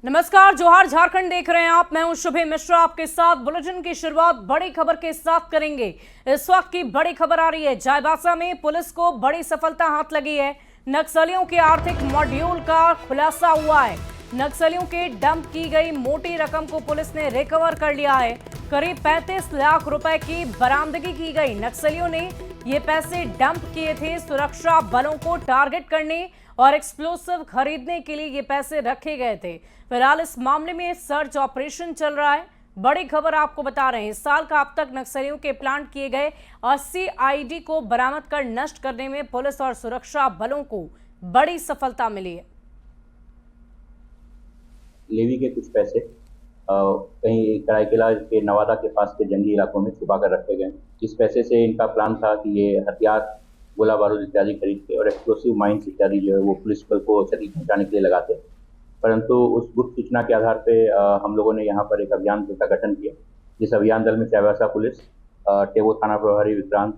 नमस्कार, जोहार झारखंड देख रहे हैं आप। मैं हूं शुभे मिश्रा, आपके साथ बुलेटिन की शुरुआत बड़ी खबर के साथ करेंगे। इस वक्त की बड़ी खबर आ रही है, चाईबासा में पुलिस को बड़ी सफलता हाथ लगी है। नक्सलियों के आर्थिक मॉड्यूल का खुलासा हुआ है। नक्सलियों के डंप की गई मोटी रकम को पुलिस ने रिकवर कर लिया है। करीब 35 लाख रुपए की बरामदगी की गई। नक्सलियों ने ये पैसे डंप किए थे सुरक्षा बलों को टारगेट करने और एक्सप्लोसिव खरीदने के लिए ये पैसे रखे गए थे। फिलहाल इस मामले में सर्च ऑपरेशन चल रहा है। बड़ी खबर आपको बता रहे हैं, इस साल का अब तक नक्सलियों के प्लांट किए गए 80 आईडी को बरामद कर नष्ट करने में पुलिस और सुरक्षा बलों को बड़ी सफलता मिली है। लेवी के कुछ पैसे कहीं कराईकेला के नवादा के पास के जंगली इलाकों में छुपा कर रखे गए। इस पैसे से इनका प्लान था कि ये हथियार, गोला बारूद इत्यादि खरीद के और एक्सप्लोसिव माइंस इत्यादि जो है वो पुलिस बल को क्षति पहुंचाने के लिए लगाते। परंतु उस गुप्त सूचना के आधार पे हम लोगों ने यहाँ पर एक अभियान दल का गठन किया, जिस अभियान दल में चाईबासा पुलिस, टेबो थाना प्रभारी Vikrant,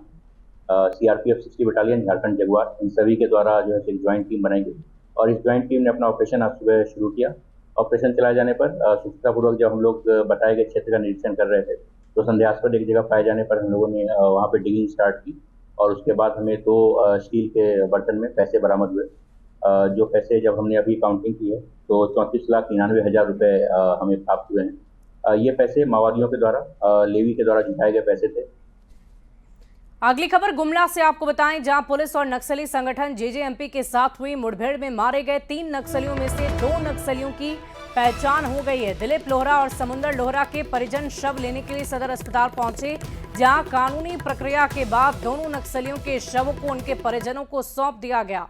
CRPF 60 battalion Jharkhand jaguar, इन सभी के द्वारा जो है एक ज्वाइंट टीम बनाई गई और इस ज्वाइंट टीम ने अपना ऑपरेशन आज सुबह शुरू किया। ऑपरेशन चलाए जाने पर सूचनापूर्वक जब हम लोग बताए गए क्षेत्र का निरीक्षण कर रहे थे तो संदेहास्पद एक जगह पाए जाने पर हम लोगों ने वहाँ पे डिगिंग स्टार्ट की और उसके बाद हमें 2 स्टील के बर्तन में पैसे बरामद हुए। जो पैसे जब हमने अभी काउंटिंग की है तो 34,99,000 रुपये हमें प्राप्त हुए हैं। ये पैसे माओवादियों के द्वारा, लेवी के द्वारा जुटाए गए पैसे थे। अगली खबर गुमला से आपको बताएं, जहां पुलिस और नक्सली संगठन जेजेएमपी के साथ हुई मुठभेड़ में मारे गए 3 नक्सलियों में से 2 नक्सलियों की पहचान हो गई है। दिलीप लोहरा और समुंदर लोहरा के परिजन शव लेने के लिए सदर अस्पताल पहुंचे, जहां कानूनी प्रक्रिया के बाद दोनों नक्सलियों के शवों को उनके परिजनों को सौंप दिया गया।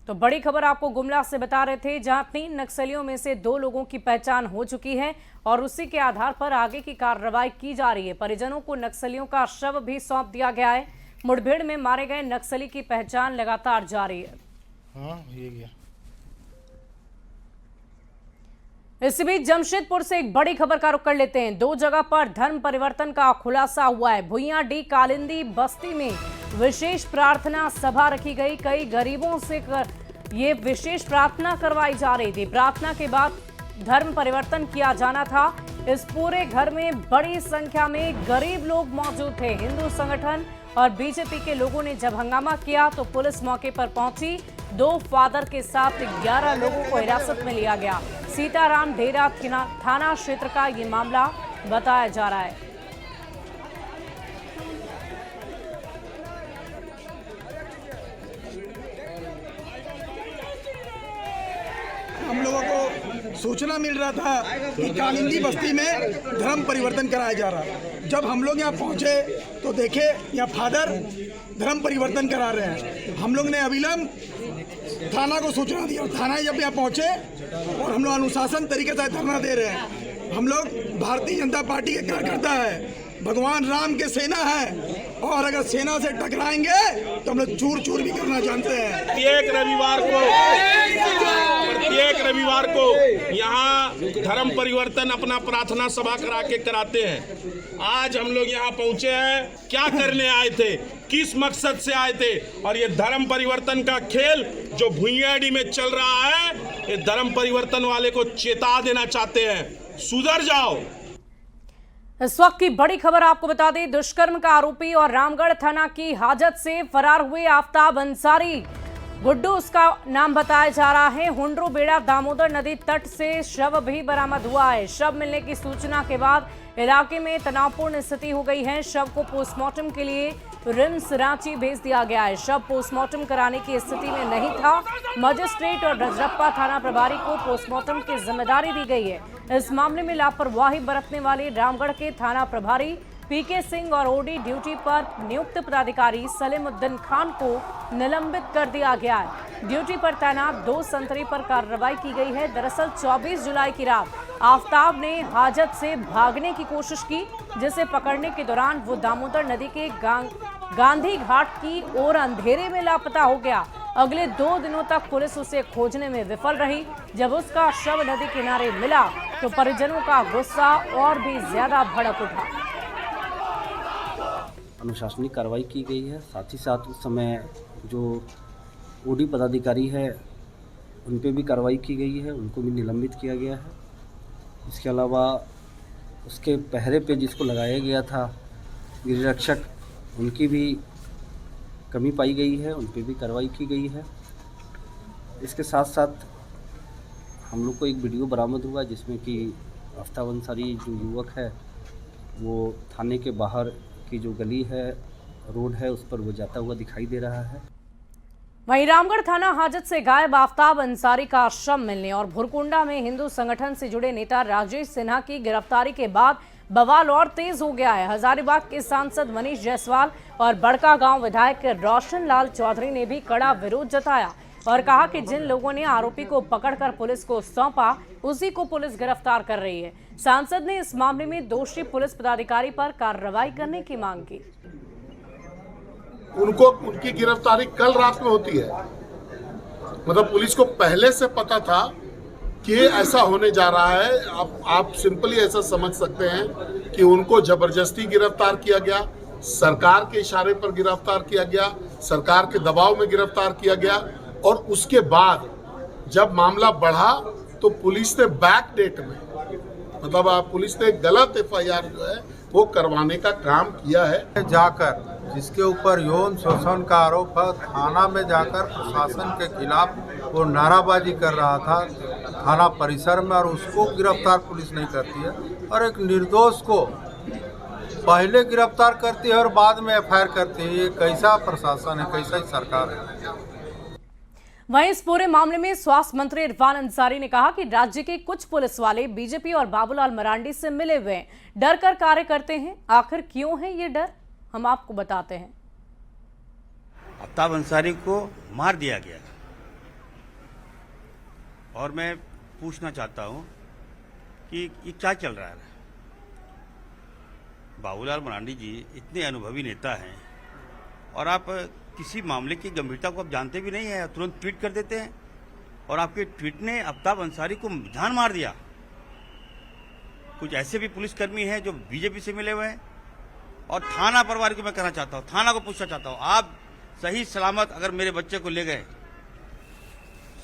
तो बड़ी खबर आपको गुमला से बता रहे थे, जहां 3 नक्सलियों में से 2 लोगों की पहचान हो चुकी है और उसी के आधार पर आगे की कार्रवाई की जा रही है। परिजनों को नक्सलियों का शव भी सौंप दिया गया है। मुठभेड़ में मारे गए नक्सली की पहचान लगातार जारी है। ये गया। इसी बीच जमशेदपुर से एक बड़ी खबर का रुख कर लेते हैं। 2 जगह पर धर्म परिवर्तन का खुलासा हुआ है। भुइयाडीह कालिंदी बस्ती में विशेष प्रार्थना सभा रखी गई। कई गरीबों से ये विशेष प्रार्थना करवाई जा रही थी। प्रार्थना के बाद धर्म परिवर्तन किया जाना था। इस पूरे घर में बड़ी संख्या में गरीब लोग मौजूद थे। हिंदू संगठन और बीजेपी के लोगों ने जब हंगामा किया तो पुलिस मौके पर पहुंची। 2 फादर के साथ 11 लोगों को हिरासत में लिया गया। सीताराम ढेरा थाना क्षेत्र का ये मामला बताया जा रहा है। हम लोगों को सूचना मिल रहा था कि कालिंदी बस्ती में धर्म परिवर्तन कराया जा रहा है। जब हम लोग यहाँ पहुँचे तो देखे यहाँ फादर धर्म परिवर्तन करा रहे हैं। हम लोग ने अविलंब थाना को सूचना दी और थाना जब यहाँ पहुँचे और हम लोग अनुशासन तरीके से धरना दे रहे हैं। हम लोग भारतीय जनता पार्टी के कार्यकर्ता है, भगवान राम के सेना है और अगर सेना से टकराएंगे तो हम लोग चूर चूर भी करना जानते हैं। प्रत्येक रविवार को यहाँ धर्म परिवर्तन अपना प्रार्थना सभा करा के कराते हैं। आज हम लोग यहाँ पहुँचे हैं, क्या करने आए थे, किस मकसद से आए थे, और ये धर्म परिवर्तन का खेल जो भुइयाडीह में चल रहा है, ये धर्म परिवर्तन वाले को चेता देना चाहते हैं, सुधर जाओ। इस वक्त की बड़ी खबर आपको बता दें, दुष्कर्म का आरोपी और रामगढ़ थाना की हाजत से फरार हुए आफ्ताब अंसारी, गुड्डू उसका नाम बताया जा रहा है, हुंड्रू बेड़ा दामोदर नदी तट से शव भी बरामद हुआ है। शव मिलने की सूचना के बाद इलाके में तनावपूर्ण स्थिति हो गई है। शव को पोस्टमार्टम के लिए रिम्स रांची भेज दिया गया है। शव पोस्टमार्टम कराने की स्थिति में नहीं था। मजिस्ट्रेट और रजरप्पा थाना प्रभारी को पोस्टमार्टम की जिम्मेदारी दी गई है। इस मामले में लापरवाही बरतने वाले रामगढ़ के थाना प्रभारी पीके सिंह और ओडी ड्यूटी पर नियुक्त पदाधिकारी सलीमुद्दीन खान को निलंबित कर दिया गया है। ड्यूटी पर तैनात 2 संतरी पर कार्रवाई की गई है। दरअसल 24 जुलाई की रात आफ्ताब ने हाजत से भागने की कोशिश की, जिसे पकड़ने के दौरान वो दामोदर नदी के गांधी घाट की ओर अंधेरे में लापता हो गया। अगले 2 दिनों तक पुलिस उसे खोजने में विफल रही। जब उसका शव नदी किनारे मिला तो परिजनों का गुस्सा और भी ज्यादा भड़क उठा। अनुशासनिक कार्रवाई की गई है। साथ ही साथ उस समय जो ओडी पदाधिकारी है उन पे भी कार्रवाई की गई है, उनको भी निलंबित किया गया है। इसके अलावा उसके पहरे पे जिसको लगाया गया था गिरिरक्षक, उनकी भी कमी पाई गई है, उन पे भी कार्रवाई की गई है। इसके साथ साथ हम लोग को एक वीडियो बरामद हुआ जिसमें कि आफ्ताब अंसारी जो युवक है वो थाने के बाहर की जो गली है, रोड है, उस पर वो जाता हुआ दिखाई दे रहा है। वहीं रामगढ़ थाना हाजत से गायब आफ्ताब अंसारी का आश्रम मिलने और भुरकुंडा में हिंदू संगठन से जुड़े नेता राजेश सिन्हा की गिरफ्तारी के बाद बवाल और तेज हो गया है। हजारीबाग के सांसद मनीष जायसवाल और बड़का गांव विधायक रोशन लाल चौधरी ने भी कड़ा विरोध जताया और कहा कि जिन लोगों ने आरोपी को पकड़कर पुलिस को सौंपा उसी को पुलिस गिरफ्तार कर रही है। सांसद ने इस मामले में दोषी पुलिस पदाधिकारी पर कार्रवाई करने की मांग की। उनकी गिरफ्तारी कल रात में होती है, मतलब पुलिस को पहले से पता था कि ऐसा होने जा रहा है। आप सिंपली ऐसा समझ सकते हैं कि उनको जबरदस्ती गिरफ्तार किया गया, सरकार के इशारे पर गिरफ्तार किया गया, सरकार के दबाव में गिरफ्तार किया गया और उसके बाद जब मामला बढ़ा तो पुलिस ने बैक डेट में, मतलब पुलिस ने गलत एफआईआर जो है वो करवाने का काम किया है। जाकर जिसके ऊपर यौन शोषण का आरोप है, थाना में जाकर प्रशासन के खिलाफ वो नाराबाजी कर रहा था थाना परिसर में, और उसको गिरफ्तार पुलिस नहीं करती है और एक निर्दोष को पहले गिरफ्तार करती है और बाद में एफआईआर करती है। ये कैसा प्रशासन है, कैसा सरकार है। वहीं इस पूरे मामले में स्वास्थ्य मंत्री इरफान अंसारी ने कहा कि राज्य के कुछ पुलिस वाले बीजेपी और बाबूलाल मरांडी से मिले हुए हैं, डर कर कार्य करते हैं। आखिर क्यों है ये डर, हम आपको बताते हैं। आफ्ताब अंसारी को मार दिया गया और मैं पूछना चाहता हूं कि ये क्या चल रहा है। बाबूलाल मरांडी जी इतने अनुभवी नेता हैं और आप किसी मामले की गंभीरता को आप जानते भी नहीं है, तुरंत ट्वीट कर देते हैं और आपके ट्वीट ने आफ्ताब अंसारी को जान मार दिया। कुछ ऐसे भी पुलिसकर्मी हैं जो बीजेपी से मिले हुए हैं और थाना प्रभारी को मैं कहना चाहता हूं, थाना को पूछना चाहता हूं, आप सही सलामत अगर मेरे बच्चे को ले गए,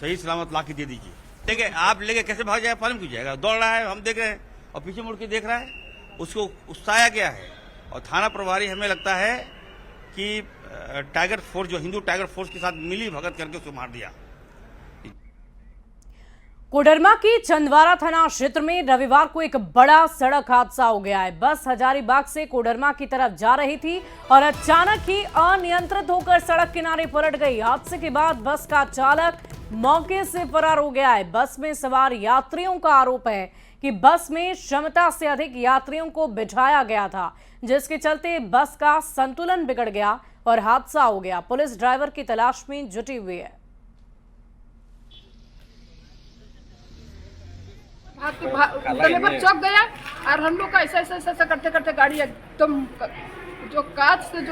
सही सलामत ला के दे दीजिए। ले गए, आप ले गए, कैसे भाग जाएगा, मालूम क्यों जाएगा, दौड़ रहा है, हम देख रहे हैं और पीछे मुड़ के देख रहा है, उसको उकसाया गया है। और थाना प्रभारी हमें लगता है कि टाइगर फोर्स, जो हिंदू टाइगर फोर्स के साथ मिली भगत करके उसको मार दिया। कोडरमा की चंदवारा थाना क्षेत्र में रविवार को एक बड़ा सड़क हादसा हो गया है। बस हजारीबाग से कोडरमा की तरफ जा रही थी और अचानक ही अनियंत्रित होकर सड़क किनारे पलट गई। हादसे के बाद बस का चालक मौके से फरार हो गया है। बस में सवार यात्रियों का आरोप है कि बस में क्षमता से अधिक यात्रियों को बिठाया गया था, जिसके चलते बस का संतुलन बिगड़ गया और हादसा हो गया। पुलिस ड्राइवर की तलाश में जुटी हुई है। ड्राइवर चौक गया और हम लोग का ऐसा करते करते गाड़ी एकदम जो कांच से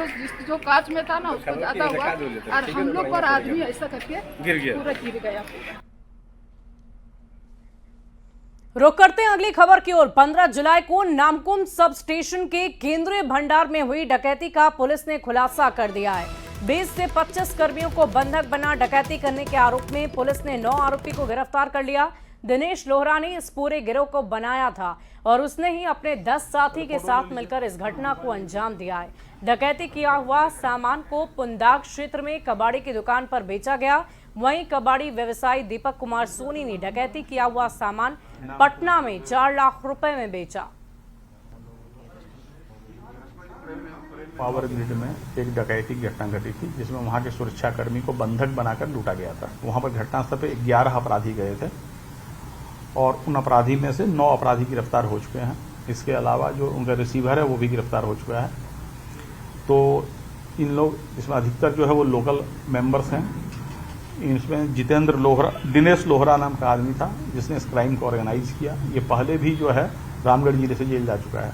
जो कांच में था ना उसको जाता हुआ और हम लोग पर आदमी ऐसा करके पूरा गिर गया। रुक करते हैं अगली खबर की ओर। 15 जुलाई को नामकुम सब स्टेशन के केंद्रीय भंडार में हुई डकैती का पुलिस ने खुलासा कर दिया है। 20 से 25 कर्मियों को बंधक बना डकैती करने के आरोप में पुलिस ने 9 आरोपी को गिरफ्तार कर लिया। दिनेश लोहरा ने इस पूरे गिरोह को बनाया था और उसने ही अपने 10 साथी के साथ मिलकर इस घटना को अंजाम दिया है। डकैती किया हुआ सामान को पुंदाग क्षेत्र में कबाड़ी की दुकान पर बेचा गया। वहीं कबाड़ी व्यवसायी दीपक कुमार सोनी ने डकैती किया हुआ सामान पटना में 4 लाख रुपए में बेचा। पावर ग्रिड में एक डकैती की घटना घटी थी जिसमें वहां के सुरक्षाकर्मी को बंधक बनाकर लूटा गया था। वहां पर घटनास्थल पर 11 अपराधी गए थे और उन अपराधी में से 9 अपराधी गिरफ्तार हो चुके हैं। इसके अलावा जो उनका रिसीवर है वो भी गिरफ्तार हो चुका है। तो इन लोग, इसमें अधिकतर जो है वो लोकल मेंबर्स हैं। इसमें जितेंद्र लोहरा, दिनेश लोहरा नाम का आदमी था जिसने इस क्राइम को ऑर्गेनाइज किया। ये पहले भी जो है रामगढ़ जिले से जेल जा चुका है।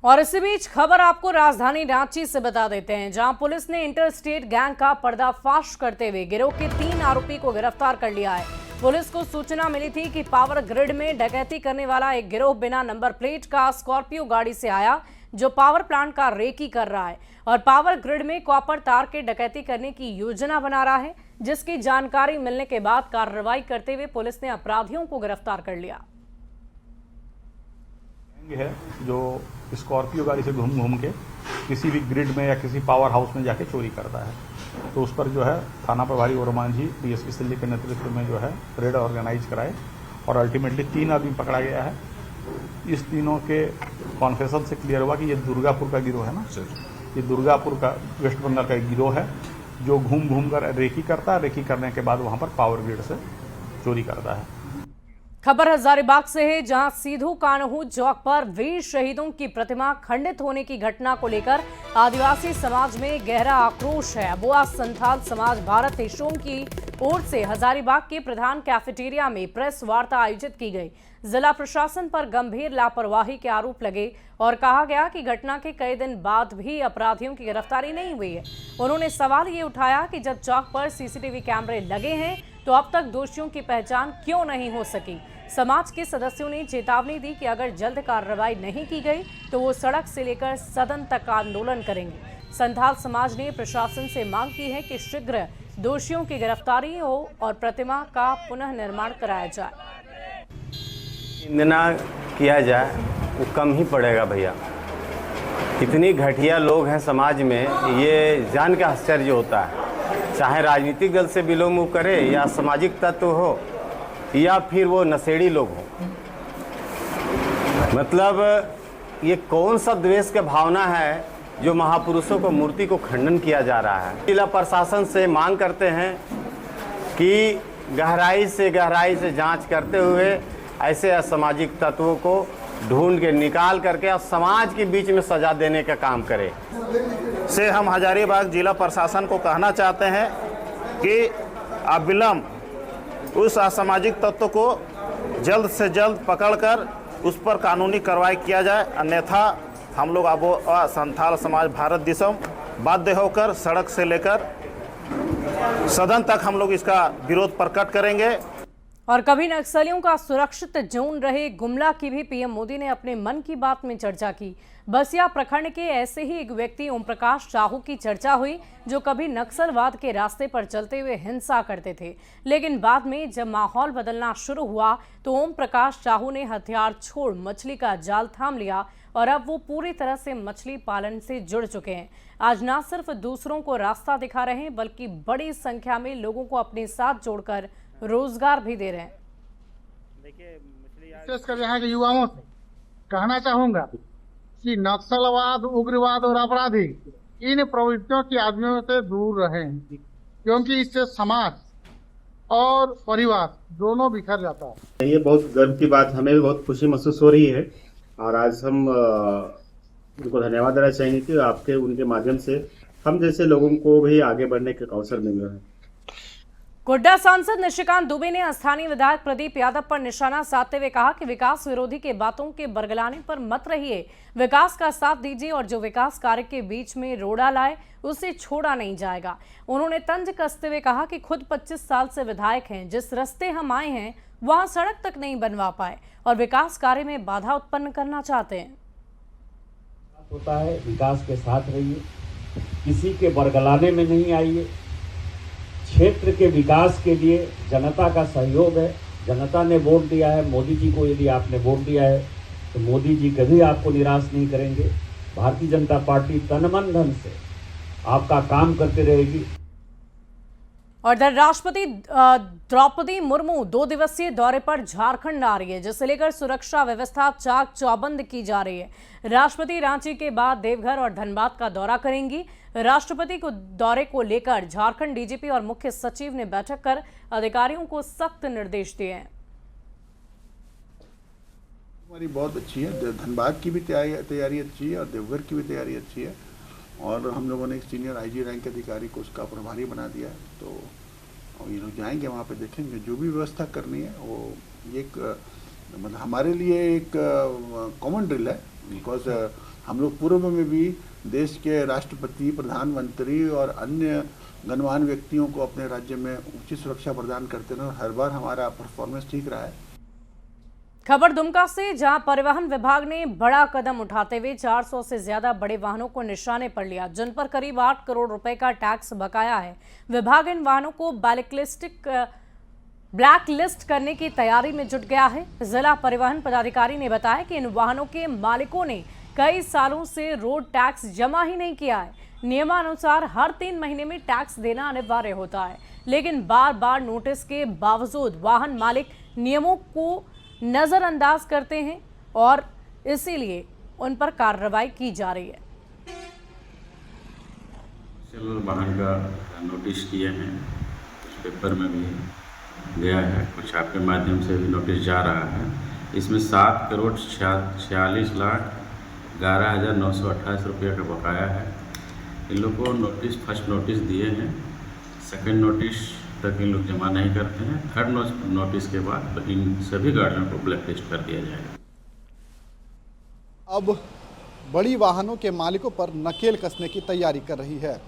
और इसी बीच खबर आपको राजधानी रांची से बता देते हैं, जहां पुलिस ने इंटर स्टेट गैंग का पर्दाफाश करते हुए गिरोह के 3 आरोपी को गिरफ्तार कर लिया है। पुलिस को सूचना मिली थी कि पावर ग्रिड में डकैती करने वाला एक गिरोह बिना नंबर प्लेट का स्कॉर्पियो गाड़ी से आया, जो पावर प्लांट का रेकी कर रहा है और पावर ग्रिड में कॉपर तार के डकैती करने की योजना बना रहा है, जिसकी जानकारी मिलने के बाद कार्रवाई करते हुए पुलिस ने अपराधियों को गिरफ्तार कर लिया। है जो स्कॉर्पियो गाड़ी से घूम घूम के किसी भी ग्रिड में या किसी पावर हाउस में जाके चोरी करता है, तो उस पर जो है थाना प्रभारी ओरमान जी डीएसपी सिल्ली के नेतृत्व में जो है रेड ऑर्गेनाइज कराए और अल्टीमेटली 3 आदमी पकड़ा गया है। इस तीनों के कॉन्फेशन से क्लियर हुआ कि ये दुर्गापुर का गिरोह है ना, ये दुर्गापुर का वेस्ट बंगाल का एक गिरोह है जो घूम घूम कर रेकी करता है, रेकी करने के बाद वहां पर पावर ग्रिड से चोरी करता है। खबर हजारीबाग से है, जहां सीधू कान्हू चौक पर वीर शहीदों की प्रतिमा खंडित होने की घटना को लेकर आदिवासी समाज में गहरा आक्रोश है। बुआ संथाल समाज भारत देशों की ओर से हजारीबाग के प्रधान कैफेटेरिया में प्रेस वार्ता आयोजित की गई। जिला प्रशासन पर गंभीर लापरवाही के आरोप लगे और कहा गया कि घटना के कई दिन बाद भी अपराधियों की गिरफ्तारी नहीं हुई है। उन्होंने सवाल ये उठाया कि जब चौक पर सीसीटीवी कैमरे लगे हैं तो अब तक दोषियों की पहचान क्यों नहीं हो सकी। समाज के सदस्यों ने चेतावनी दी कि अगर जल्द कार्रवाई नहीं की गई तो वो सड़क से लेकर सदन तक आंदोलन करेंगे। संथाल समाज ने प्रशासन से मांग की है कि शीघ्र दोषियों की गिरफ्तारी हो और प्रतिमा का पुनः निर्माण कराया जाए। निंदना किया जाए वो कम ही पड़ेगा भैया। इतनी घटिया लोग हैं समाज में, ये जान के आश्चर्य होता है। चाहे राजनीतिक दल से बिलोंग करे या सामाजिक तत्व हो या फिर वो नशेड़ी लोग हो, मतलब ये कौन सा द्वेष का भावना है जो महापुरुषों को मूर्ति को खंडन किया जा रहा है। जिला प्रशासन से मांग करते हैं कि गहराई से जांच करते हुए ऐसे असामाजिक तत्वों को ढूंढ के निकाल करके और समाज के बीच में सजा देने का काम करें। से हम हजारीबाग जिला प्रशासन को कहना चाहते हैं कि अविलंब उस असामाजिक तत्व को जल्द से जल्द पकड़कर उस पर कानूनी कार्रवाई किया जाए, अन्यथा हम लोग अब संथाल समाज भारत देशम बाध्य होकर सड़क से लेकर सदन तक हम लोग इसका विरोध प्रकट करेंगे। और कभी नक्सलियों का सुरक्षित जोन रहे गुमला की भी पीएम मोदी ने अपने मन की बात में चर्चा की। बसिया प्रखंड के ऐसे ही एक व्यक्ति ओम प्रकाश साहू की चर्चा हुई, जो कभी नक्सलवाद के रास्ते पर चलते हुए हिंसा करते थे, लेकिन बाद में जब माहौल बदलना शुरू हुआ तो ओम प्रकाश साहू ने हथियार छोड़ मछली का जाल थाम लिया और अब वो पूरी तरह से मछली पालन से जुड़ चुके हैं। आज न सिर्फ दूसरों को रास्ता दिखा रहे हैं, बल्कि बड़ी संख्या में लोगों को अपने साथ जोड़कर रोजगार भी दे रहे हैं। विशेषकर यहाँ के युवाओं से कहना चाहूंगा कि नक्सलवाद, उग्रवाद और अपराधी इन प्रवृत्तियों की आदमियों से दूर रहें, क्योंकि इससे समाज और परिवार दोनों बिखर जाता है। ये बहुत गर्व की बात, हमें भी बहुत खुशी महसूस हो रही है और आज हम उनको धन्यवाद देना चाहेंगे कि आपके उनके माध्यम से हम जैसे लोगों को भी आगे बढ़ने का अवसर मिल रहा है। गोड्डा सांसद निशिकांत दुबे ने स्थानीय विधायक प्रदीप यादव पर निशाना साधते हुए कहा कि विकास विरोधी के बातों के बरगलाने पर मत रहिए, विकास का साथ दीजिए और जो विकास कार्य के बीच में रोड़ा लाए उसे छोड़ा नहीं जाएगा। उन्होंने तंज कसते हुए कहा कि खुद 25 साल से विधायक हैं, जिस रास्ते हम आए हैं वहां सड़क तक नहीं बनवा पाए और विकास कार्य में बाधा उत्पन्न करना चाहते हैं। होता है, विकास के साथ रहिए, किसी के बरगलाने में नहीं आइए। क्षेत्र के विकास के लिए जनता का सहयोग है, जनता ने वोट दिया है मोदी जी को। यदि आपने वोट दिया है तो मोदी जी कभी आपको निराश नहीं करेंगे। भारतीय जनता पार्टी तन मन धन से आपका काम करते रहेगी। और राष्ट्रपति द्रौपदी मुर्मू 2 दिवसीय दौरे पर झारखंड आ रही है, जिसे लेकर सुरक्षा व्यवस्था चाक चौबंद की जा रही है। राष्ट्रपति रांची के बाद देवघर और धनबाद का दौरा करेंगी। राष्ट्रपति को दौरे को लेकर झारखंड डीजीपी और मुख्य सचिव ने बैठक कर अधिकारियों को सख्त निर्देश दिए हैं। हमारी बहुत अच्छी है, धनबाद की भी तैयारी अच्छी है और देवघर की भी तैयारी अच्छी है और हम लोगों ने एक सीनियर आईजी रैंक के अधिकारी को उसका प्रभारी बना दिया है। तो ये लोग जाएंगे वहाँ पे, देखेंगे जो भी व्यवस्था करनी है वो एक मतलब हमारे लिए एक कॉमन ड्रिल है। बिकॉज हम लोग पूर्व में भी देश के राष्ट्रपति, प्रधानमंत्री और अन्य गणमान्य व्यक्तियों को अपने राज्य में उचित सुरक्षा प्रदान करते रहे और हर बार हमारा परफॉर्मेंस ठीक रहा है। खबर दुमका से, जहां परिवहन विभाग ने बड़ा कदम उठाते हुए 400 से ज्यादा बड़े वाहनों को निशाने पर लिया, जिन पर करीब 8 करोड़ रुपए का टैक्स बकाया है। विभाग इन वाहनों को ब्लैक लिस्ट करने की तैयारी में जुट गया है। जिला परिवहन पदाधिकारी ने बताया कि इन वाहनों के मालिकों ने कई सालों से रोड टैक्स जमा ही नहीं किया है। नियमानुसार हर 3 महीने में टैक्स देना अनिवार्य होता है, लेकिन बार बार नोटिस के बावजूद वाहन मालिक नियमों को नजरअंदाज करते हैं और इसीलिए उन पर कार्रवाई की जा रही है। वाहन का नोटिस किए हैं, कुछ पेपर में भी गया है, कुछ आपके माध्यम से भी नोटिस जा रहा है। इसमें 7,46,11,928 रुपये का बकाया है। इन लोगों को नोटिस, फर्स्ट नोटिस दिए हैं, सेकंड नोटिस तक इन लोग जमा नहीं करते हैं। थर्ड नोटिस के बाद इन सभी गाड़ियों को ब्लैक लिस्ट कर दिया जाएगा। अब बड़ी वाहनों के मालिकों पर नकेल कसने की तैयारी कर रही है।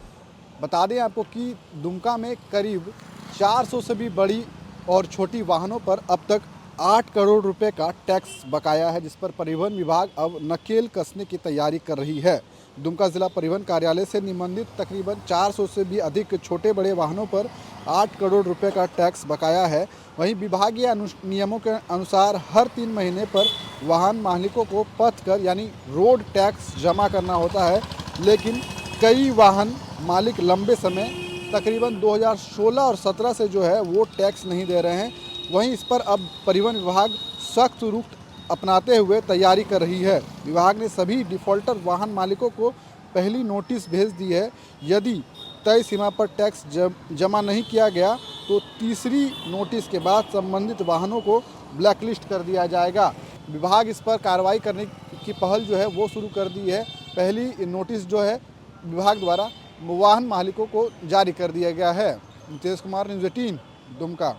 बता दें आपको कि दुमका में करीब 400 से भी बड़ी और छोटी वाहनों पर अब तक 8 करोड़ रुपए का टैक्स बकाया है, जिस पर परिवहन विभाग अब नकेल कसने की तैयारी कर रही है। दुमका जिला परिवहन कार्यालय से निबंधित तकरीबन 400 से भी अधिक छोटे बड़े वाहनों पर 8 करोड़ रुपए का टैक्स बकाया है। वहीं विभागीय नियमों के अनुसार हर 3 महीने पर वाहन मालिकों को पथ कर यानी रोड टैक्स जमा करना होता है, लेकिन कई वाहन मालिक लंबे समय तकरीबन 2016 और 17 से जो है वो टैक्स नहीं दे रहे हैं। वहीं इस पर अब परिवहन विभाग सख्त रुख अपनाते हुए तैयारी कर रही है। विभाग ने सभी डिफ़ॉल्टर वाहन मालिकों को पहली नोटिस भेज दी है। यदि तय सीमा पर टैक्स जमा नहीं किया गया तो तीसरी नोटिस के बाद संबंधित वाहनों को ब्लैकलिस्ट कर दिया जाएगा। विभाग इस पर कार्रवाई करने की पहल जो है वो शुरू कर दी है। पहली नोटिस जो है विभाग द्वारा वाहन मालिकों को जारी कर दिया गया है। नितेश कुमार, न्यूज़ 18, दुमका।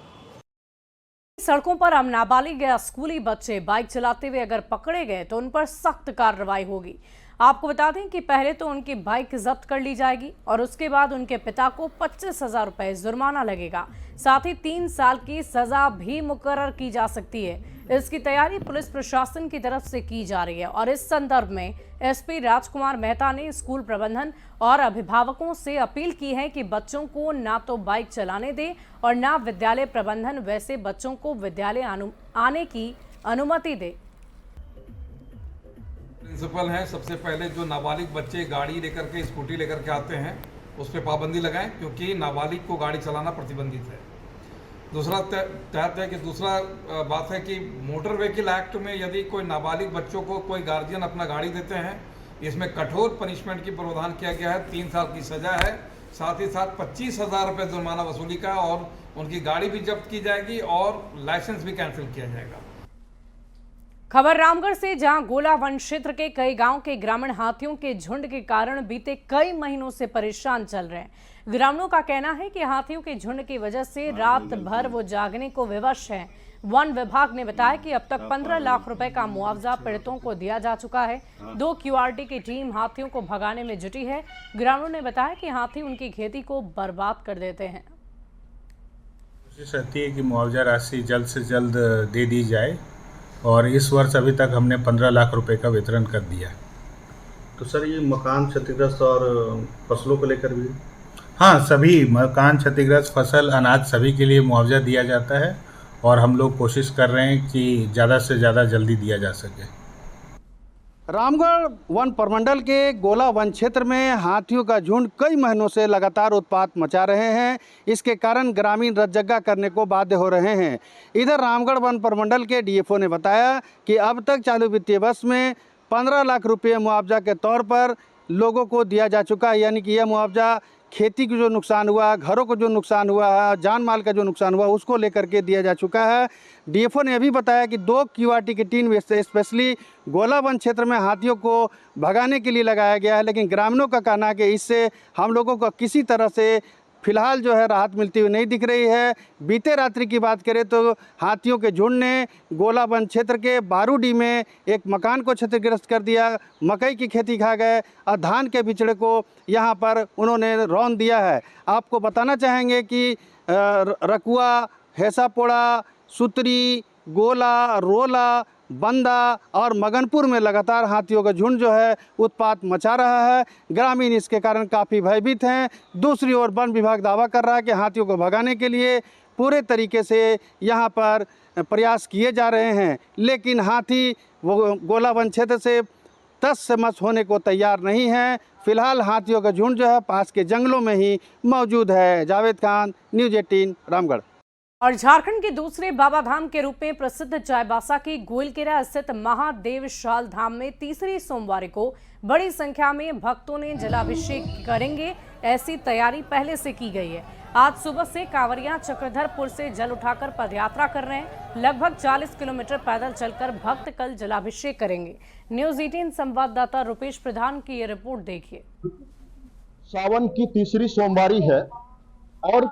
सड़कों पर अब नाबालिग या स्कूली बच्चे बाइक चलाते हुए अगर पकड़े गए तो उन पर सख्त कार्रवाई होगी। आपको बता दें कि पहले तो उनकी बाइक जब्त कर ली जाएगी और उसके बाद उनके पिता को 25,000 रुपए जुर्माना लगेगा। साथ ही 3 साल की सजा भी मुकर्रर की जा सकती है। इसकी तैयारी पुलिस प्रशासन की तरफ से की जा रही है और इस संदर्भ में एसपी राजकुमार मेहता ने स्कूल प्रबंधन और अभिभावकों से अपील की है कि बच्चों को ना तो बाइक चलाने दें और ना विद्यालय प्रबंधन वैसे बच्चों को विद्यालय आने की अनुमति दे। प्रिंसिपल हैं, सबसे पहले जो नाबालिग बच्चे गाड़ी लेकर के, स्कूटी लेकर के आते हैं उस पर पाबंदी लगाएं, क्योंकि नाबालिग को गाड़ी चलाना प्रतिबंधित है। दूसरा बात है कि मोटर व्हीकल एक्ट में यदि कोई नाबालिग बच्चों को कोई गार्जियन अपना गाड़ी देते हैं, इसमें कठोर पनिशमेंट की प्रावधान किया गया है। 3 साल की सजा है, साथ ही साथ 25,000 रुपये जुर्माना वसूली का, और उनकी गाड़ी भी जब्त की जाएगी और लाइसेंस भी कैंसिल किया जाएगा। खबर रामगढ़ से, जहां गोला वन क्षेत्र के कई गांव के ग्रामीण हाथियों के झुंड के कारण बीते कई महीनों से परेशान चल रहे हैं। ग्रामीणों का कहना है कि हाथियों के झुंड की वजह से रात भर वो जागने को विवश हैं। वन विभाग ने बताया कि अब तक 15 लाख रुपए का मुआवजा पीड़ितों को दिया जा चुका है। 2 QRT की टीम हाथियों को भगाने में जुटी है। ग्रामीणों ने बताया कि हाथी उनकी खेती को बर्बाद कर देते हैं। कोशिश रहती है कि मुआवजा राशि जल्द से जल्द दे दी जाए और इस वर्ष अभी तक हमने 15 लाख रुपए का वितरण कर दिया। तो सर ये मकान क्षतिग्रस्त और फसलों को लेकर भी? हाँ, सभी मकान क्षतिग्रस्त, फसल, अनाज सभी के लिए मुआवजा दिया जाता है और हम लोग कोशिश कर रहे हैं कि ज़्यादा से ज़्यादा जल्दी दिया जा सके। रामगढ़ वन प्रमंडल के गोला वन क्षेत्र में हाथियों का झुंड कई महीनों से लगातार उत्पात मचा रहे हैं। इसके कारण ग्रामीण रतजगा करने को बाध्य हो रहे हैं। इधर रामगढ़ वन प्रमंडल के डीएफओ ने बताया कि अब तक चालू वित्तीय वर्ष में 15 लाख रुपये मुआवजा के तौर पर लोगों को दिया जा चुका है। यानी कि यह मुआवजा खेती को जो नुकसान हुआ, घरों को जो नुकसान हुआ है, जान माल का जो नुकसान हुआ, उसको लेकर के दिया जा चुका है। डीएफओ ने अभी बताया कि 2 QRT की टीम स्पेशली गोला वन क्षेत्र में हाथियों को भगाने के लिए लगाया गया है, लेकिन ग्रामीणों का कहना है कि इससे हम लोगों को किसी तरह से फिलहाल जो है राहत मिलती हुई नहीं दिख रही है। बीते रात्रि की बात करें तो हाथियों के झुंड ने गोला वन क्षेत्र के बारूडी में एक मकान को क्षतिग्रस्त कर दिया, मकई की खेती खा गए और धान के बिचड़े को यहाँ पर उन्होंने रौंद दिया है। आपको बताना चाहेंगे कि रकुआ, हैसापोड़ा, सुतरी, गोला, रोला, बंदा और मगनपुर में लगातार हाथियों का झुंड जो है उत्पात मचा रहा है। ग्रामीण इसके कारण काफ़ी भयभीत हैं। दूसरी ओर वन विभाग दावा कर रहा है कि हाथियों को भगाने के लिए पूरे तरीके से यहाँ पर प्रयास किए जा रहे हैं, लेकिन हाथी वो गोला वन क्षेत्र से तस से मस होने को तैयार नहीं है। फिलहाल हाथियों का झुंड जो है पास के जंगलों में ही मौजूद है। जावेद खान, न्यूज़ 18 रामगढ़। और झारखंड के दूसरे बाबा धाम के रूप में प्रसिद्ध चाईबासा की गोइलकेरा स्थित महादेवशाल धाम में तीसरी सोमवार को बड़ी संख्या में भक्तों ने जलाभिषेक करेंगे, ऐसी तैयारी पहले से की गई है। आज सुबह से कांवरियां चक्रधरपुर से जल उठाकर पदयात्रा कर रहे हैं। लगभग 40 किलोमीटर पैदल चलकर भक्त कल जलाभिषेक करेंगे। न्यूज़ 18 संवाददाता रुपेश प्रधान की ये रिपोर्ट देखिए। सावन की तीसरी सोमवारी है और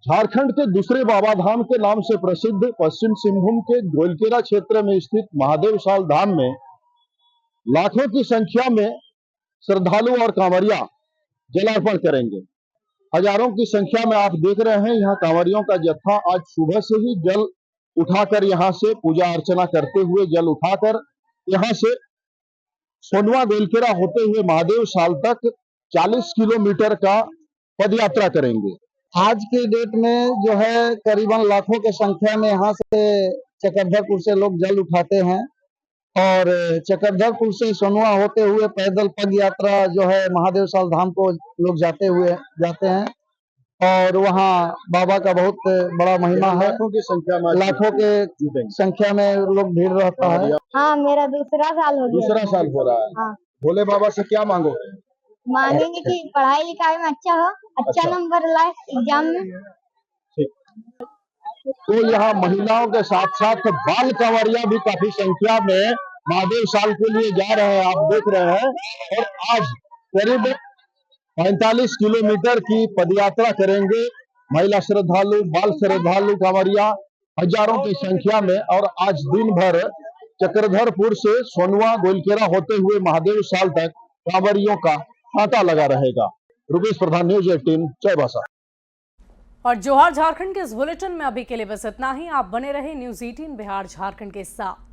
झारखंड के दूसरे बाबा धाम के नाम से प्रसिद्ध पश्चिम सिंहभूम के गोइलकेरा क्षेत्र में स्थित महादेवशाल धाम में लाखों की संख्या में श्रद्धालु और कांवरिया जलार्पण करेंगे। हजारों की संख्या में आप देख रहे हैं यहाँ कांवरियों का जत्था आज सुबह से ही जल उठाकर यहाँ से पूजा अर्चना करते हुए जल उठाकर यहाँ से सोनवा गोइलकेरा होते हुए महादेवशाल तक 40 किलोमीटर का पदयात्रा करेंगे। आज की डेट में जो है करीबन लाखों की संख्या में यहाँ से चक्रधरपुर से लोग जल उठाते हैं और चक्रधरपुर से सोनवा होते हुए पैदल पद यात्रा जो है महादेवशाल धाम को लोग जाते हैं और वहाँ बाबा का बहुत बड़ा महिमा है। लाखों के संख्या में लोग भीड़ रहता है। हाँ, मेरा दूसरा साल हो गया। दूसरा साल हो रहा है। हाँ। भोले बाबा से क्या मांगो? मांगेंगे कि पढ़ाई लिखाई में अच्छा हो, अच्छा नंबर लाए एग्जाम में। तो यहाँ महिलाओं के साथ साथ बाल कांवरिया भी काफी संख्या में महादेवशाल के लिए जा रहे हैं, आप देख रहे हैं। और आज करीब 45 किलोमीटर की पदयात्रा करेंगे महिला श्रद्धालु, बाल श्रद्धालु कांवरिया हजारों की संख्या में। और आज दिन भर चक्रधरपुर से सोनवा गोइलकेरा होते हुए महादेवशाल तक कांवरियों का तांता लगा रहेगा। रुपेश प्रधान, न्यूज़ 18 चाईबासा। और जोहार झारखंड के इस बुलेटिन में अभी के लिए बस इतना ही। आप बने रहे न्यूज़ 18 बिहार झारखंड के साथ।